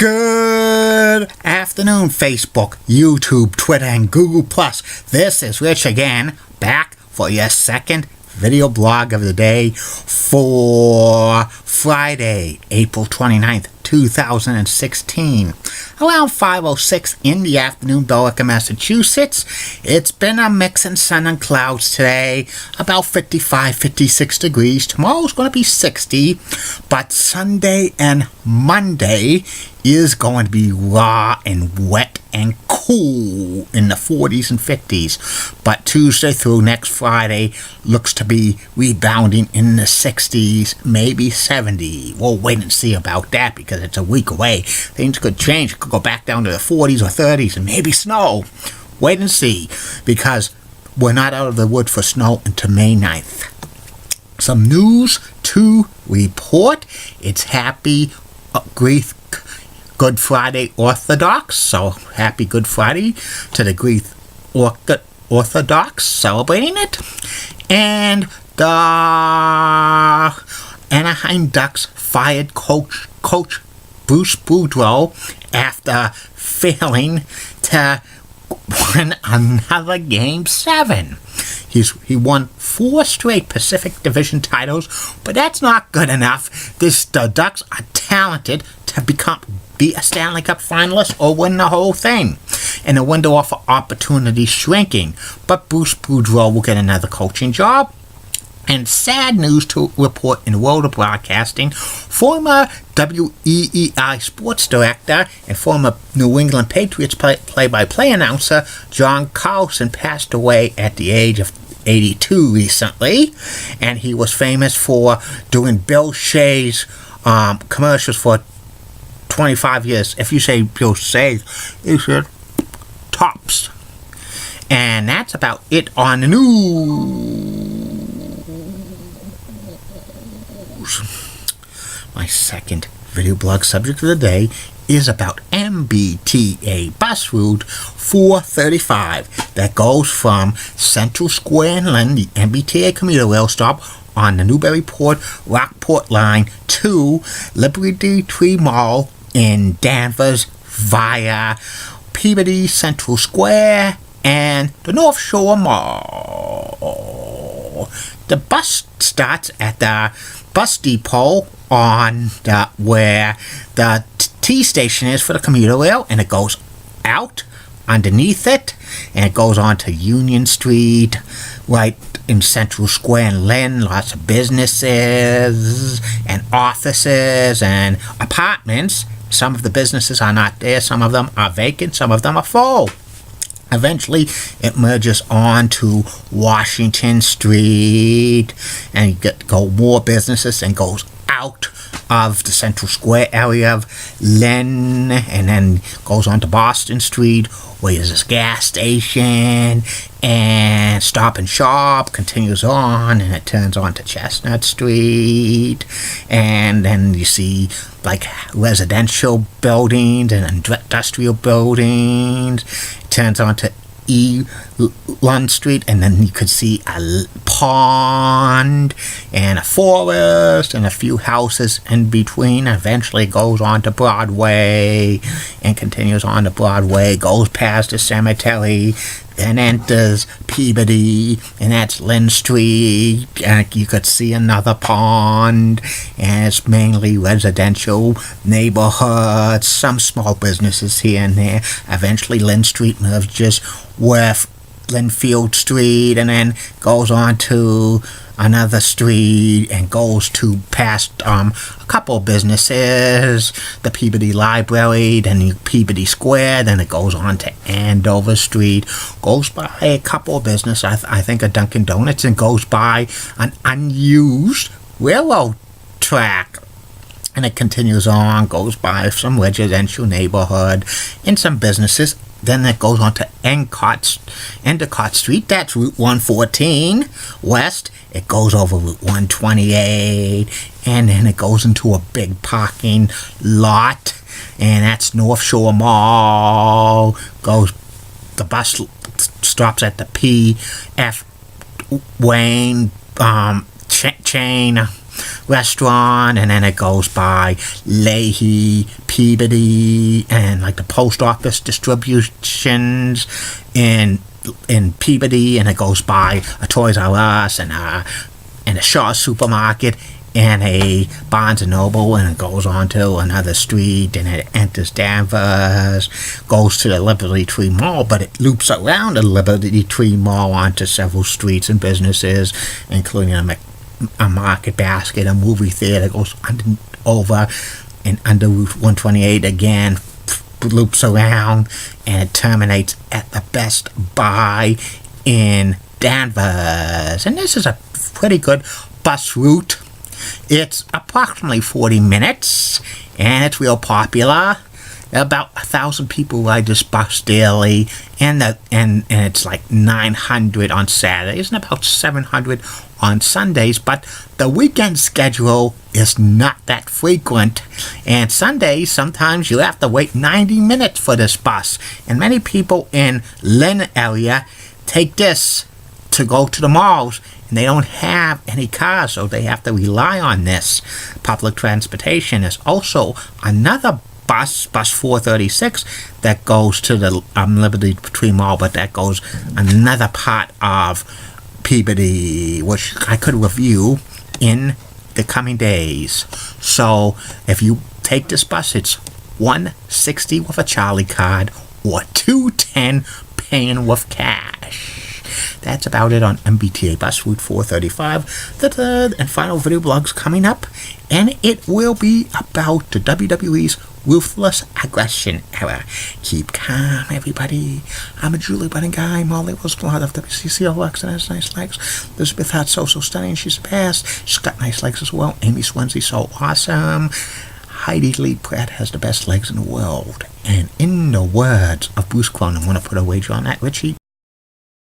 Good afternoon, Facebook, YouTube, Twitter, and Google+. This is Rich again, back for your second video blog of the day for Friday, April 29th, 2016. Around 5:06 in the afternoon, Billerica, Massachusetts. It's been a mix of sun and clouds today, about 55, 56 degrees. Tomorrow's going to be 60, but Sunday and Monday is going to be raw and wet and cool in the 40s and 50s. But Tuesday through next Friday looks to be rebounding in the 60s, maybe 70. We'll wait and see about that because it's a week away. Things could change. It could go back down to the 40s or 30s and maybe snow. Wait and see, because we're not out of the wood for snow until May 9th. Some news to report. It's happy Greek Good Friday Orthodox, so happy Good Friday to the Greek Orthodox celebrating it. And the Anaheim Ducks fired Coach Bruce Boudreau after failing to win another Game 7. He won 4 straight Pacific Division titles, but that's not good enough. The Ducks are talented to be a Stanley Cup finalist or win the whole thing. And the window for opportunity shrinking. But Bruce Boudreau will get another coaching job. And sad news to report in the world of broadcasting. Former WEEI sports director and former New England Patriots play-by-play announcer John Carlson passed away at the age of 82 recently. And he was famous for doing Bill Shea's commercials for 25 years. If you say Bill Shea, you should tops. And that's about it on the news. My second video blog subject of the day is about mbta bus route 435 that goes from Central Square in Lynn, the mbta commuter rail stop on the Newburyport-Rockport line, to Liberty Tree Mall in Danvers via Peabody, Central Square, and the North Shore Mall. The bus starts at the bus depot where the T station is for the commuter rail, and it goes out underneath it, and it goes on to Union Street, right in Central Square in Lynn. Lots of businesses and offices and apartments. Some of the businesses are not there. Some of them are vacant. Some of them are full. Eventually, it merges on to Washington Street, and you go more businesses and goes out of the Central Square area of Lynn, and then goes on to Boston Street, where there's this gas station and Stop and Shop, continues on, and it turns on to Chestnut Street, and then you see like residential buildings and industrial buildings. It turns on to Lund Street, and then you could see a pond and a forest and a few houses in between. Eventually goes on to Broadway and continues on to Broadway, goes past the cemetery, then enters Peabody, and that's Lynn Street, and you could see another pond, and it's mainly residential neighborhoods, some small businesses here and there. Eventually Lynn Street merges with Linfield Street, and then goes on to another street and goes to past a couple of businesses, the Peabody Library, then the Peabody Square, then it goes on to Andover Street, goes by a couple of businesses, I think a Dunkin' Donuts, and goes by an unused railroad track. And it continues on, goes by some residential neighborhood and some businesses. Then it goes on to Endicott Street. That's Route 114 west. It goes over Route 128, and then it goes into a big parking lot, and that's North Shore Mall. The bus stops at the P.F. Wayne chain restaurant, and then it goes by Leahy, Peabody, and like the post office distributions in Peabody, and it goes by a Toys R Us and a Shaw supermarket and a Barnes & Noble, and it goes on to another street, and it enters Danvers, goes to the Liberty Tree Mall, but it loops around the Liberty Tree Mall onto several streets and businesses, including a market basket, a movie theater, goes over and under Route 128 again, loops around, and it terminates at the Best Buy in Danvers. And this is a pretty good bus route. It's approximately 40 minutes, and it's real popular. About 1,000 people ride this bus daily, and it's like 900 on Saturdays and about 700 on Sundays. But the weekend schedule is not that frequent, and Sundays sometimes you have to wait 90 minutes for this bus. And many people in Lynn area take this to go to the malls, and they don't have any cars, so they have to rely on this. Public transportation is also another bus 436, that goes to the Liberty Tree Mall, but that goes another part of Peabody, which I could review in the coming days. So if you take this bus, it's $160 with a Charlie card or $210 paying with cash. That's about it on MBTA Bus Route 435. The third and final video blog's coming up, and it will be about the WWE's Ruthless Aggression era. Keep calm, everybody. I'm a Julie Bunning guy. Molly was blood of WCC Alexa and has nice legs. Elizabeth had so stunning. She's the best. She's got nice legs as well. Amy Swansea, so awesome. Heidi Lee Pratt has the best legs in the world. And in the words of Bruce Cronin, I'm going to put a wager on that, Richie.